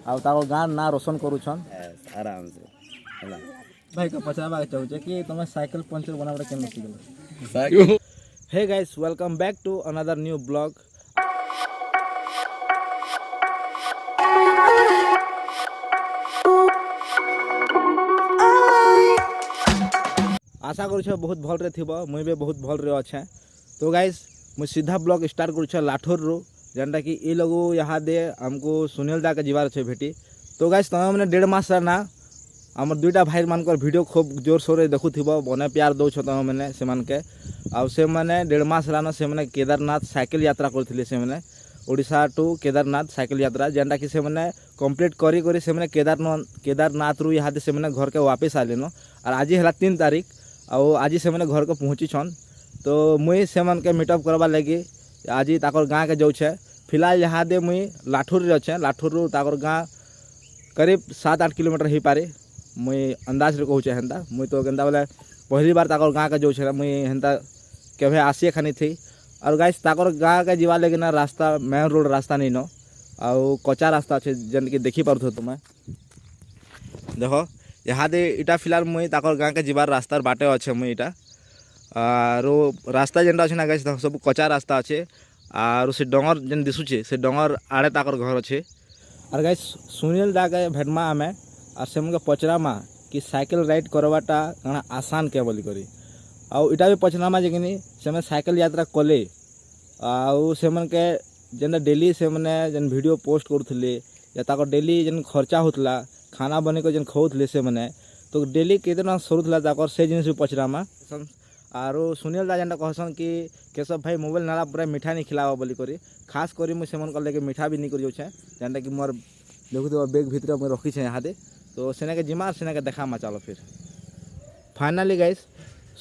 आउ ताको गाँ ना रोशन करूछन आराम से होला भाई को पचाबा चाहूचे कि तुम साइकिल पंचर बनाबा केन सिखल हे guys welcome back to another new blog आशा करूछ बहुत भल रे थिबो मुई भी बहुत भल रे अच्छे तो गाइस मुई सीधा ब्लॉग स्टार्ट करूछ लाठोर रो जेनटा कि ए लोगो यहाँ दे हमको सुनील दा के जीवार छे भेटी तो गाइस तमे माने 1.5 मास ना हमर दुईटा भाई मानकर वीडियो खूब जोर सोर देखुथिबो बने प्यार दौ छ तमे माने से मान के आ से माने 1.5 मास रानो से माने केदारनाथ साइकिल यात्रा करथिले से माने ओडिशा टू केदारनाथ साइकिल यात्रा जेनटा कि से माने कंप्लीट करी करी से माने केदारनाथ रु यहाँ दे से माने घर के वापस आलेनो और आज है 3 तारीख और आज से माने घर को पहुँची छन तो मुई से मन के मीटअप करवा लगी आज ताकर गाँ के जाऊँ फिलहाल यहाँ दे मुई लाठुर रे अच्छे लाठुर रु ताकर गाँ करीब 7-8 किलोमीटर हो पारे मुई अंदाज रे कहूँ हेन्ता मुई तो केन्ता बोले पहली बार ताकर गाँ के जाऊँ मुई हेन्ता केभे आसिए खानी थी और गाइस ताकर गाँ के जीवा लगे ना रास्ता मेन रोड रास्ता नहीं न आउ कच्चा रास्ता अच्छे जेन कि देखी पारुथ तुम्हें देख यहाँ दे इटा फिलहाल मुई ताकर गाँ के जीवार रास्तार बाटे अच्छे मुई इटा आरो रास्ता जेनटा अच्छे ना गाइस सब कच्चा रास्ता अच्छे आरो से डंगर जेन दिशुचे से डंगर आड़े ताकर घर अच्छे और गाइस सुनील दा के भेटमा आमे और से मुझे पचरामा कि साइकिल राइड करवाटा कଣା आसान के बोली करी आउ इटा भी पचरामा जे कि से साइकिल यात्रा कले आउ से मन के जेन डेली से मैंने जेन वीडियो पोस्ट करूले या ताको डेली जेन खर्चा होतला खाना बने को जेन खाऊले से मैंने तो डेली केतना सरुला ताकर से जिनिस भी पचरामा आरो सुनील दा जेनटा कहसन कि केशव भाई मोबाइल नाला पूरा मिठा नहीं खिलावा बोली करी खास करी मुझे से लेके मिठा भी नहीं कर जाऊँ जेनटा कि मोर देखो बैग भितर मुझे रखी है यहाँ दे तो सेना के जिमा सेना के देखा चलो फिर फाइनली गाइस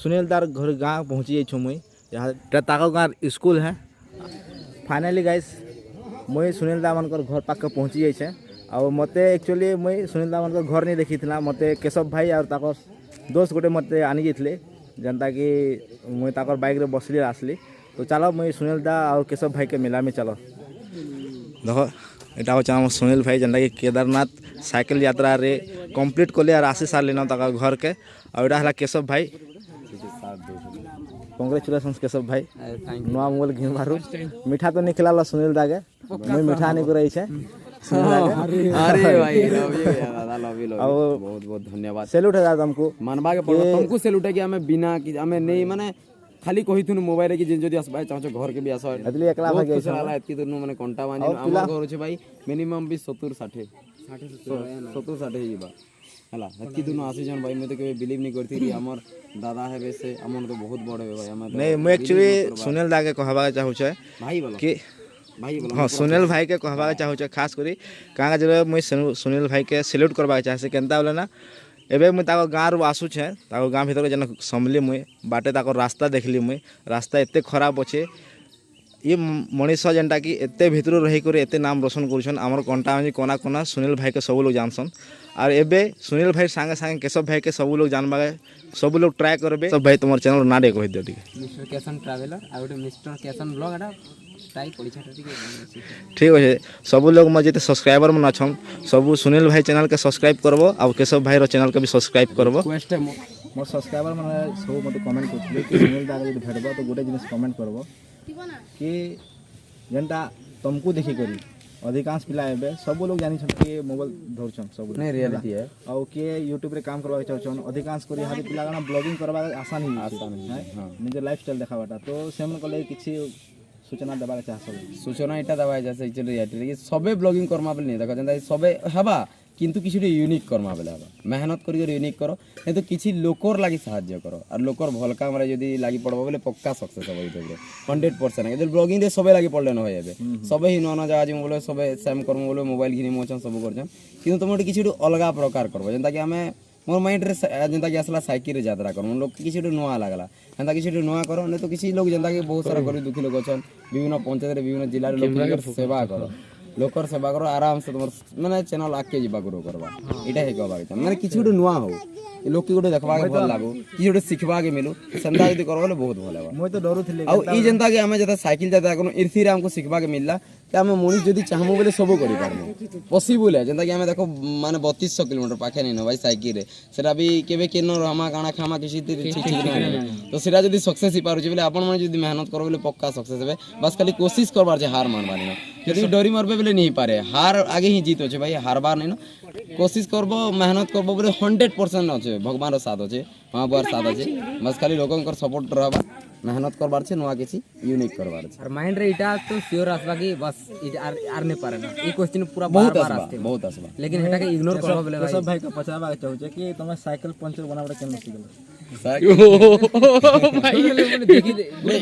सुनील दार घर गाँव पहुँची जाइए मुई यहाँ ताको गाँव स्कूल है फाइनली गाइस मुई सुनील दा मनकर घर पाक पहुँची जाइए और मते एक्चुअली मुई सुनील दा मनकर घर नहीं देखी था मते केशव भाई और ताकर दोस्त गोटे मते आनी जाइए जनता कि मुई ताकर बाइक रे बसली आसली तो चलो मुई सुनील दा और केशव भाई के मेला में चलो देखो यहाँ हूँ सुनील भाई जेनटा कि केदारनाथ साइकिल यात्रा रे कंप्लीट कले और आसी साल लेना ताकर घर के और यहाँ केशव भाई कंग्रेचुलेशन केशव भाई नुआ मोबाइल घिन मारू मीठा तो नहीं खिला सुनील दा के मुई मीठा नहीं कर अरे भाई लव यू दादा लव यू बहुत बहुत धन्यवाद सैल्यूट है दादा हमको मानबा के पड़ो तुमको सैल्यूट है कि हमें बिना कि हमें नहीं माने खाली कहि थुन मोबाइल कि जदी आसबा चाहो घर के भी आसो अदली एकला भाग गई साला एती तो माने कांटा माने हमर घर छै भाई मिनिमम भी 70 60 जीवा हला एती दुनो आसी जन भाई मैं तो के बिलीव नहीं करथि कि हमर दादा है वैसे हमन तो बहुत बड़ है भाई हम नहीं मैं एक्चुअली सुनील दा के कहबा चाहू छै भाई बोलो कि हाँ सुनील भाई के कहबा चाहू छै खास करी कहाँ जे मुई सुनील भाई के सैल्यूट करबा चाहे केनता बोले ना एबे मुई ताको गाँव रू आसुछे ताको गाँव भीतर जेन समली मुई बाटे ताको रास्ता देखली मुई रास्ता एते खराब अच्छे ये मनीष जेनटा कि एते भितर रही कर एते नाम रोशन करुछन आमर कंटा में कोना कोना सुनील भाई के सब लोग जानसन और एबे सुनील भाई संगे संगे केशव भाई के सब लोग जानबा सब लोग ट्राई करबे सब भाई तुम चैनल ना दे कह दियो मिस्टर केशन ट्रैवलर आ गोटे मिस्टर केशन ब्लॉग एटा टाइप परीक्षा ठीक है सब लोग में जिते सब्सक्राइबर में अच्छन सब सुनील भाई चैनल के सब्सक्राइब करबो और केशव भाई रो चैनल के भी सब्सक्राइब करबो रिक्वेस्ट है मोर सब्सक्राइबर में सब मते कमेंट करथले कि सुनील दा के भेटबो तो गोटे जिनिस कमेंट करबो कि जेनटा तुमको देखी करी अधिकांश पिला एबे सब लोग जानि छन कि मोबाइल धरछन सब नहीं रियलिटी है और के YouTube रे काम करबा चाहछन अधिकांश करी हादी पिला गाना ब्लॉगिंग करबा आसान ही है हां निजे लाइफस्टाइल देखाबाटा तो सेमन कले किछि सूचना देबार चाहस सूचना इटा दबाय जैसे एक्चुअली रियलिटी कि सबे ब्लॉगिंग करमा बेले नहीं देखो जेंदा सबे हबा किंतु किछि यूनिक करमा बेले हबा मेहनत करी यूनिक करो नहीं तो किछि लोकर लागि सहाय्य करो और लोकर भल काम रे जदी लागि पड़बो बेले पक्का सक्सेस होबो इते 100% है ब्लॉगिंग दे सबे लागि पड़ले न होय एबे सबे ही नना जगह जे बोले सबे सेम करमो बोले मोबाइल घिनी मोचन सब करछन किंतु तुम किछि अलगा प्रकार करबो जेंदा कि हमें मोर माइंड रे जेंता कि आसला साइकिल रे यात्रा करू लोग किछि नुआ लागला जेंता किछि नुआ करो नहीं तो किछि लोग जेंता कि बहुत सारा गरीब दुखी लोग अछन विभिन्न पंचायत रे विभिन्न जिल्ला रे लोग सेवा करो लोकर सेवा करो आराम से तुम माने चैनल आके जीवा करो करबा इटा हे कहबा माने किछि नुआ हो लोक की गोटे देखबा के भल लागो कि गोटे सिखबा के मिलू सेंदा यदि करबो ले बहुत भल हेबा मुई तो डरुଥିଲି आ ई जनता के हमें जता साइकिल जता कोनो इरथी रे हमको सिखबा के मिलला ते हमें मनीष जदी चाहमु बोले सब करि पारबो पॉसिबल है जनता कि हमें देखो माने 3200 किलोमीटर पाखे नहीं न भाई साइकिल रे सेटा भी केबे केनो रहमा काना खामा किसी ठीक ठीक नहीं तो सेटा जदी सक्सेस ही पारुची बोले आपण मन जदी मेहनत करो बोले पक्का सक्सेस हेबे बस खाली कोशिश करबार जे हार मानबानी न यदि डरी मरबे बोले नहीं पारे हार आगे ही जीत होचे भाई हार बार नहीं न कोशिश करबो मेहनत करबो बोले 100% होचे भगवान रो साथ होचे मां बुआर साथ होचे बस खाली लोगन सपोर्ट रहबा मेहनत करबार छे नुआ किछि यूनिक करबार छे और माइंड रे इटा तो श्योर आसबा कि बस आर नहीं पारे ना ई क्वेश्चन पूरा बहुत बार बार आसबा आस्ते बहुत आसबा लेकिन हेटा के इग्नोर करबो बोले भाई सब भाई को पचाबा के चाहू कि तुम साइकिल पंचर बनाबे केन सिखल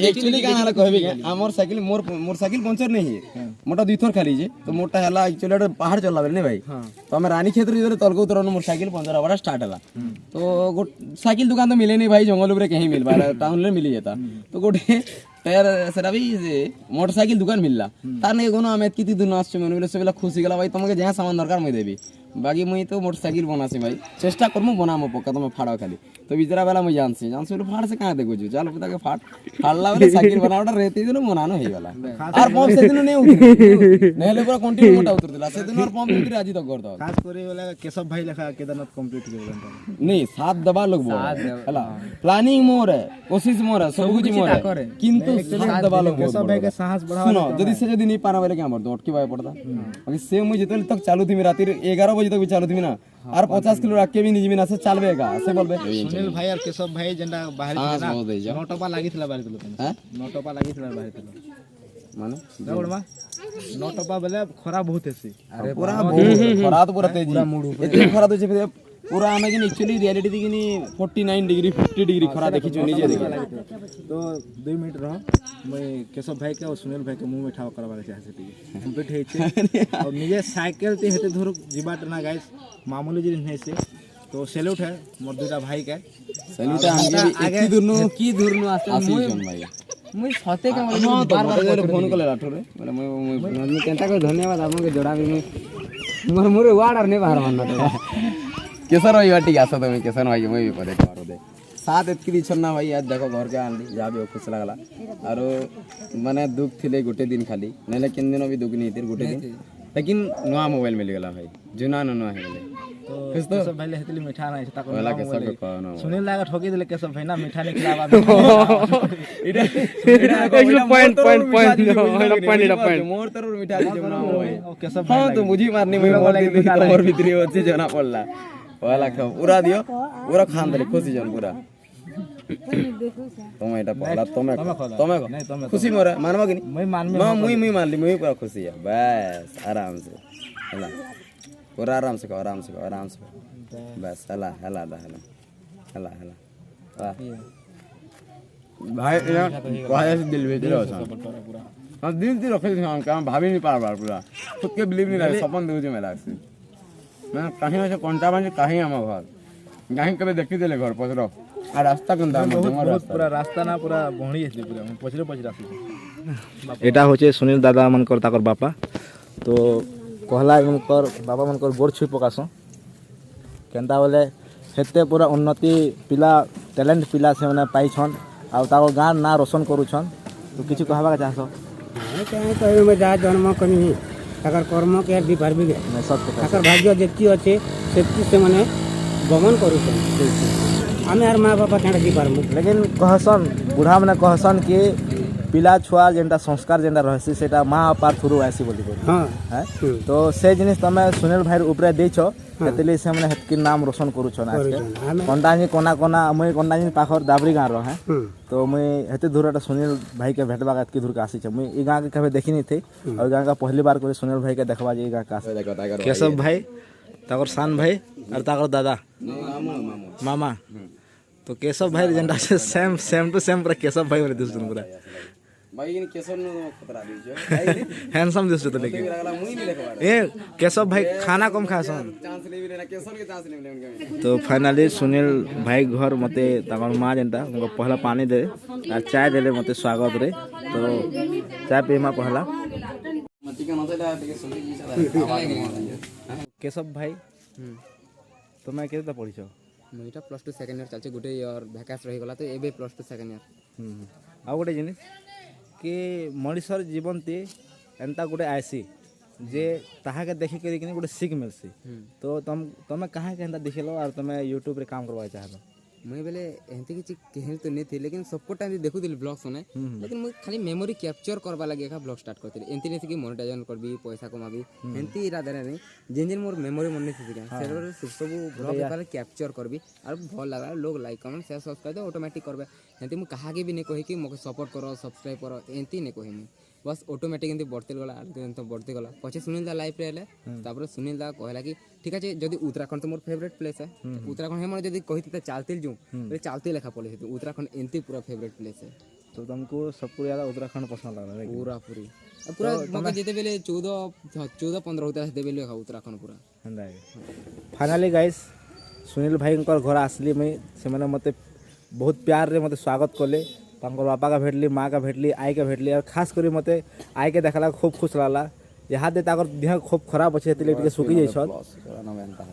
एक्चुअली काना हला कहबे के हमर साइकिल मोर साइकिल पंचर नहीं है मोटा दुई थर खाली जे तो मोटा हला एक्चुअली पहाड़ चलला बेले भाई तो हम रानी क्षेत्र इधर तलको उतरन मोर साइकिल पंचर हवा स्टार्ट हला तो गो साइकिल दुकान तो मिले नहीं भाई जंगल ऊपर कहीं मिल बार टाउन रे मिली जाता तो गोटे टायर सेटा भी मोटरसाइकिल दुकान मिलला तार ने कोनो हम एतकी दिन आछे मन बोले सबला खुशी गला भाई तुमके जहां सामान दरकार मैं देबी बाकी मुई तो मोटरसाइकिल बनासी भाई चेष्टा करमु बनामु पक्का तुम फाड़ो खाली तो बिजरा वाला मुई जानसी बोले फाड़ से कहां देखो जो चल पता के फाड़ला वाले साइकिल बनावटा रहती दिन बनानो हे वाला और पंप से दिन नहीं उतरी नेले पूरा कंटिन्यू मोटा उतरतिला से दिन और पंप उतरी आज तक कर दो खास करे वाला केशव भाई लेखा केदारनाथ कंप्लीट कर नहीं साथ दबा लोग बोल हला प्लानिंग मोर है कोशिश मोर है सब कुछ मोर है किंतु साथ दबा लोग केशव भाई के साहस बढ़ा सुनो जदी से जदी नहीं पाना वाले क्या हमर दौड़ के भाई पड़ता बाकी से मुझे जितने तक चालू थी रात 11 बजे तक भी चालू थी ना और 50 किलो रख के भी नहीं ना से चलबेगा से बोलबे सुनील भाई और केशव भाई जेंडा बाहर हां बहुत है नोटपा लागिथिला बाहर तिलो हैं नोटपा लागिथिला बाहर तिलो माने दौड़मा नोटपा बेले खरा बहुत हेसी अरे पूरा खरा तो पूरा तेजी इतनी खरा तो जे पूरा हमें कि एक्चुअली रियलिटी थी कि 49 डिग्री 50 डिग्री खरा देखी जो नीचे देखी तो 2 मिनट रहो मैं केशव भाई के और सुनील भाई के मुंह में ठाव करबा के चाहे छी कंप्लीट हे छे और निजे साइकिल ते हेते धुर जीबाट ना गाइस मामूली जिन है से तो सैल्यूट है मोर दुटा भाई के सैल्यूट आगे एकी दुरनो की दूर नु आस्ते आशीष भाई मुई सते के हां तो बार फोन कर लाठो रे बोले मैं केंता को धन्यवाद आपन के जोड़ा भी मोर मोर वाड और नहीं बाहर मानना केसर भाई बाटी आसा तो मैं केसर भाई मैं भी पदे करो दे साथ एतकी दी छन्ना भाई आज देखो घर के आंदी जा भी खुश लागला और माने दुख थिले गोटे दिन खाली नेले किन दिन भी दुख नहीं थी गोटे दिन लेकिन नवा मोबाइल मिल गेला भाई जुना न है गेले तो किस तो केशव भाई ले हेतली मीठा नहीं था वाला केसर को कहनो सुनील लागा ठोकी दिले केशव भाई ना मीठा नहीं खिलावा इटा पॉइंट मोर तरफ मीठा दे जमना भाई केशव भाई हां तो मुझी मारनी मैं बोल दी तोर भीतरी होची जना पड़ला वाला खा पूरा दियो पूरा खान दे खुशी जन पूरा तुम एटा पहला तुम खुशी मोरा मानवा कि मैं मान में मैं मान ली मैं पूरा खुशी है बस आराम से हला पूरा आराम से बस हला भाई वाह दिल भीतर हो हां दिल से रखे हम काम भाभी नहीं पार पूरा खुद के बिलीव नहीं रहे सपन देउ जे मैं लागसी मैं कहीं से कोंटा बांध कहीं हम घर कहीं कभी देखी देले घर पसरो आ रास्ता कंदा बहुत पूरा रास्ता ना पूरा बहणी है पूरा पछरे रास्ता एटा होचे सुनील दादा मनकर ताकर बापा तो कहला मनकर बाबा मनकर गोड़ छुई पकासो केनता बोले हेते पूरा उन्नति पिला टैलेंट पिला से माने पाइछन आ ताको गां ना रोशन करूछन तो किछु कहबा के चाहसो कहीं कहीं में जा जन्म कनी ताकर कर्म के भी पारबी मैं सब ताकर भाग्य जेती अच्छे सेती से माने गमन करूछन आमे यार माँ बापा केना जी पारमु लेकिन कहसन बुढ़ा माने कहसन कि पिला छुआ जेंटा संस्कार जेंटा रहसी सेटा माँ बापा थ्रू आसी बोली हां है तो से जिनिस तमे सुनील भाई ऊपर देछो केतली से माने हेतकी नाम रोशन करूछन आज के कोंडानी कोना कोना मई कोंडानी पाखर दाबरी गां रह है तो मई हेते दूरटा सुनील भाई के भेटबा के एतकी दूर के आसी छ मई ई गां के कभी देखी नहीं थी और गां का पहली बार कोई सुनील भाई के देखबा जे ई गां का केशव भाई ताकर सान भाई और ताकर दादा मामा तो केशव भाई जेंटा से सेम टू सेम पूरा केशव भाई वाले दिसुन पूरा भाई इन केशव नु खतरा दियो हैंडसम दिसु तो लेकिन लागला मुई नहीं देखबा ए केशव भाई खाना कम खासन चांस ले भी लेना केशव के चांस ले उनके तो फाइनली सुनील भाई घर मते ताकर माँ जेंटा उनको पहला पानी दे और चाय देले मते स्वागत रे तो चाय पीमा पहला मती का नसेला के सुनी की साला आवाज नहीं केशव भाई तुम्हें केते पढ़िछ ମୁଇଁଟା +2 ସେକେଣ୍ଡ ଇୟର ଚାଲିଛି ଗୋଟେ ଇୟର ଭ୍ୟାକାନ୍ସ ରହିଗଲା ତ ଏବେ +2 ସେକେଣ୍ଡ ଇୟର ଆଉ ଗୋଟେ ଜିନିଷ କି ମଣିଷର ଜୀବନଟି ଏନ୍ତା ଗୋଟେ ଆଇସି ଯେ ତାହାକେ ଦେଖିକରି କିନି ଗୋଟେ ଶିଖ ମିଲ୍ସି ତ ତମେ କାହାକେ ଏନ୍ତା ଦେଖିଲ ଆଉ ତମେ ୟୁଟ୍ୟୁବରେ କାମ କରବାକେ ଚାହଲ ମୁଇଁ ବେଲେ ଏମିତି କିଛି କେହି ତ ନେଇ ଥିଲି ଲେକିन ସବୁ ଟାଇମ୍ ଦେଖୁଥିଲି ବ୍ଲଗ୍ସ ମାନେ ଲେକିन ମୁଇଁ ଖାଲି ମେମୋରି କ୍ୟାପଚର କରବା ଲାଗି ଏକା ବ୍ଲଗ ଷ୍ଟାର୍ଟ କରିଥିଲି ଏମିତି ନାହିଁ କି ମନିଟାଇଜେସନ କରବି ପଇସା କମାବି ଏମିତି ଇରାଦାରେ ନାହିଁ ଯେନ୍ ଯେନ୍ ମୋର ମେମୋରି ମନେ ଥିସି କାଁ ସେଟାରେ ସବୁ ବ୍ଲଗ ଏକାରେ କ୍ୟାପଚର କରବି ଆଉ ଭଲ ଲାଗଲା ଲୋକ like comment share subscribe automatic କରବେ ଏମିତି ମୁଁ କାହାକେ ବି ନେଇ କହି କି ମୋତେ ସପୋର୍ଟ କର ସବସ୍କ୍ରାଇବ କର ଏମିତି ନେଇ କହି ମୁଇଁ बस ऑटोमेटिक एमती बढ़ते गला तो बढ़ते गला पचे सुनील दा लाइफ रे तापर सुनील दा कहला कि ठीक है जदि उत्तराखंड तो मोर फेवरेट प्लेस है उत्तराखंड हम जदि कहिते चालतिल जू बे चालते लेखा पड़े उत्तराखंड एमती पूरा फेवरेट प्लेस है तो तुमको सबको ज़्यादा उत्तराखंड पसंद लगा पूरा पूरी पूरा मके जेते बेले 14-15 होता है बेले उत्तराखंड पूरा फाइनली गाइस सुनील भाई घर आसली मुई से मैंने मते बहुत प्यार रे मते स्वागत कले तांकर बापा का भेटली माँ का भेटली आई के भेटली और खास करी मते आई के देखला खूब खुश लागला यहाँ दे ताकर देह खूब खराब अच्छे टिके सुखी जाइछ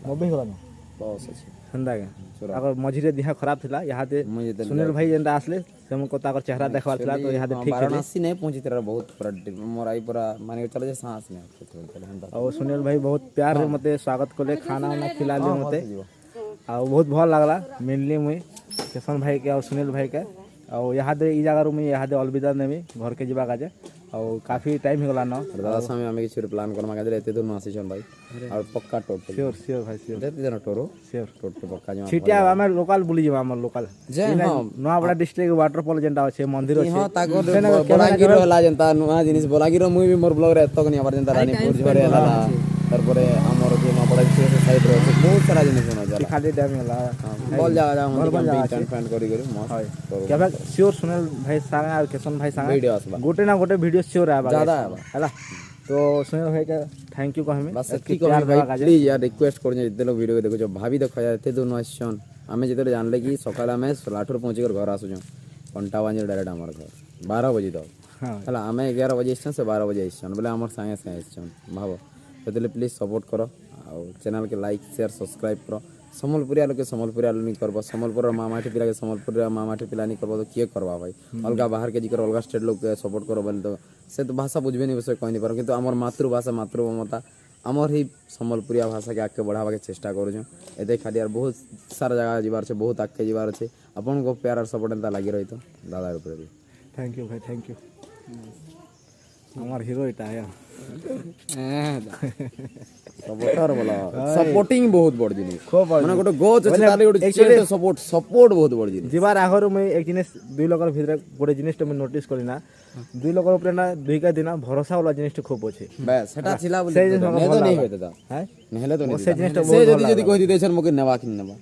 मोबी होला न बस अछि हंदा के ताकर मझिरे देह खराब थिला यहाँ दे सुनील भाई जेंटा आसले से हमको ताकर चेहरा देखवार थिला तो यहाँ दे ठीक है वाराणसी नहीं पहुंची तेरा बहुत पूरा मोर आई पूरा माने चले जे सांस नहीं और सुनील भाई बहुत प्यार रे मते स्वागत कले खाना वाना खिलाले मते और बहुत भल लागला मेनली मुई किशन भाई के और सुनील भाई के और यहाँ दे ई जगह मुई यहाँ दे अलविदा नेमी घर के जीवा काजे और काफी टाइम हो गला न दादा सामने हमें किछ प्लान करमा काजे एते दूर आसी छन भाई और पक्का टोटल श्योर भाई श्योर देते देना टोरो श्योर टोटल पक्का जमा छिटिया हमें लोकल बुली जमा हमर लोकल जे हां नवा बड़ा डिस्ट्रिक्ट वाटरफॉल जेंटा अछि मंदिर अछि हां ताको बलागिर होला जेंता नुआ जिनिस बलागिर मुई भी मोर ब्लॉग रे एतक नि आबार जेंता रानीपुर झरे हला तारपरे हमर जे नपड़ा साइड रे अछि बहुत सारा जिनिस होना जाला खाली डैम होला बोल जा हम कैंपिंग फैन करी करी मस्त केबे श्योर सुनील भाई संग और किशन भाई संग वीडियो आसबा गोटे ना गोटे वीडियो श्योर आबा ज्यादा आबा हला तो सुनील भाई का थैंक यू कहमी बस ठीक है भाई प्लीज यार रिक्वेस्ट कर जे लोग वीडियो देखो जो भाभी देखो यार एते दोनों आछन हमें जेते जानले कि सकाल हमें लाठुर पहुंची कर घर आसु घंटा बाजे डायरेक्ट हमर घर 12 बजे तो हला हमें 11 बजे आछन से 12 बजे आछन बोले हमर संगे संगे आछन भाबो तो प्लीज सपोर्ट करो और चैनल के लाइक शेयर सब्सक्राइब करो सम्बलपुरिया लोग सम्बलपुरिया नहीं करबो सम्बलपुर मामाठी पिला के सम्बलपुर मामाठी पिला नहीं करबो तो किए करबा भाई अलगा बाहर के जिकर अलगा स्टेट लोग के सपोर्ट करो बोले तो से तो भाषा बुझबे नहीं विषय कहि नहीं पारो किंतु हमर मातृभाषा मातृममता हमर ही सम्बलपुरिया भाषा के आके बढ़ावा के चेष्टा करू एते खाली यार बहुत सारा जगह जीवार छे बहुत आके जीवार छे अपन को प्यार और सपोर्ट एंता लागी रही तो दादा ऊपर भी थैंक यू भाई थैंक यू हमार हीरो इटा है सपोर्टर बोला सपोर्टिंग बहुत बड़ जिनिस खूब माने गोटे गोच अछि ताले गोटे चेंज सपोर्ट बहुत बड़ जिनिस जीवार आगरो मैं एक जिनिस दुई लोकर भितर गोटे जिनिस मैं नोटिस करी ना दुई लोकर ऊपर ना दुई का दिन भरोसा वाला जिनिस खूब अछि बस सेटा छिला बोली से जिनिस नहीं तो नहीं होते था हैं नहले तो नहीं से जिनिस से जदी कहि दिते छन मके नेबा कि नेबा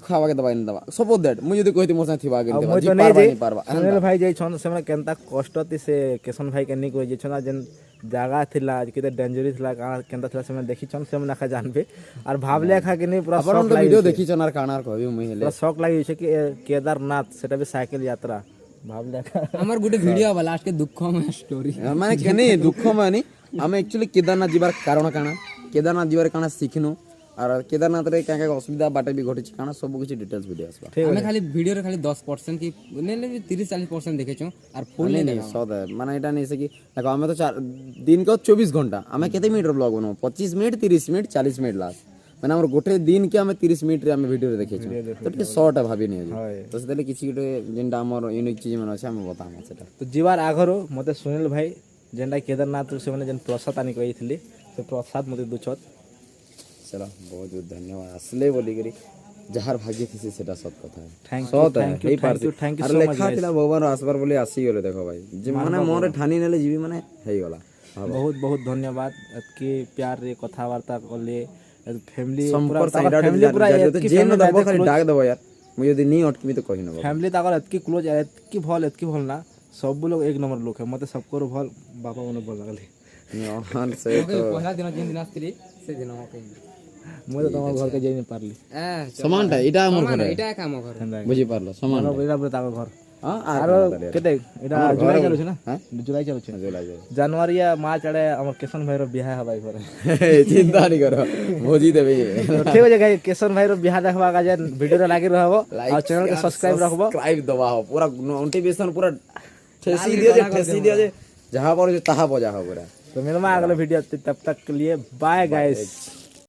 खावा के दबाई नेबा सपोर्ट दैट मु जदी कहि मोर साथ थिबा के नेबा जी पारबा सुनील भाई जे छन से केनता कष्टति से किशन भाई के नहीं कहि जे छन जेन जागा थिला केते डेंजरस थिला केनता थिला से देखि छन से ना जानबे और भावले खा के नहीं पूरा शॉक लागी वीडियो देखि छन और कानार कहबी मुई हेले पूरा शॉक लागी छै कि केदारनाथ सेटा भी साइकिल यात्रा भावले खा हमर गुटे वीडियो बा लास्ट के दुख में स्टोरी माने केने दुख में नहीं हम एक्चुअली केदारनाथ जीवार कारण काना केदारनाथ जीवार काना सिखनु और केदारनाथ रे क्या असुविधा बाटे भी घटी काना सब कुछ डिटेल्स वीडियो आसबा हमें खाली वीडियो रे खाली 10% की नेले 30-40% देखे छो और फुल नहीं सद माने एटा नहीं से कि देखो हमें तो दिन को 24 घंटा हमें केते मिनट ब्लॉग बनो 25 मिनट 30 मिनट 40 मिनट लास्ट माने हमर गोटे दिन के हमें 30 मिनट रे हमें वीडियो रे देखे छो तो टे शॉर्ट भाबी नहीं तो सेले किछि गोटे जेंटा हमर यूनिक चीज मन अछि हम बताम सेटा तो जीवार आगरो मते सुनील भाई जेंटा केदारनाथ से माने जेन प्रसाद आनी कहिथिले से प्रसाद मते दुछत चलो बहुत बहुत धन्यवाद असले बोली करी जहार भाग्य थी सेटा सत कथा है थैंक सत है हे पार थैंक यू अरे लेखा थिला भगवान आसबार बोली आसी गेले देखो भाई जे माने मोर ठानी नेले जीवी माने हेई गला बहुत बहुत धन्यवाद के प्यार रे कथा वार्ता करले फैमिली संपर्क फैमिली पूरा जेन दबो खाली डाक दबो यार मु यदि नहीं अटकी तो कहि नबो फैमिली ताकर एतकी क्लोज एतकी भल ना सब लोग एक नंबर लोग है मते सबको भल बाबा मने बोल लागले हां से तो पहला दिन जिन दिन आस्तिली से दिन कहि মই তো তোমার ঘরকে যাই না পারলি সমানটা এটা আমার ঘর এটা কাম ঘর বুঝি পারলো সমান এটা পুরো তার ঘর হ্যাঁ আর কেতে এটা জুলাই চালুছে না হ্যাঁ জুলাই চালুছে জোলা জোলা জানুয়ারি মার্চ আড়ে আমার কেশন ভাইর বিহা হবা এবারে চিন্তা নি কর ভোজি দেবে তো ঠিক আছে গাই কেশন ভাইর বিহা দেখবা কাজে ভিডিওটা লাগি রহব আর চ্যানেল কে সবস্ক্রাইব রাখবো সাবস্ক্রাইব দবা हो पूरा नोटिफिकेशन पूरा ठेसी दियो जे जहां पर ताहा बजा हो पूरा तो मिलमा अगले वीडियो तब तक के लिए बाय गाइस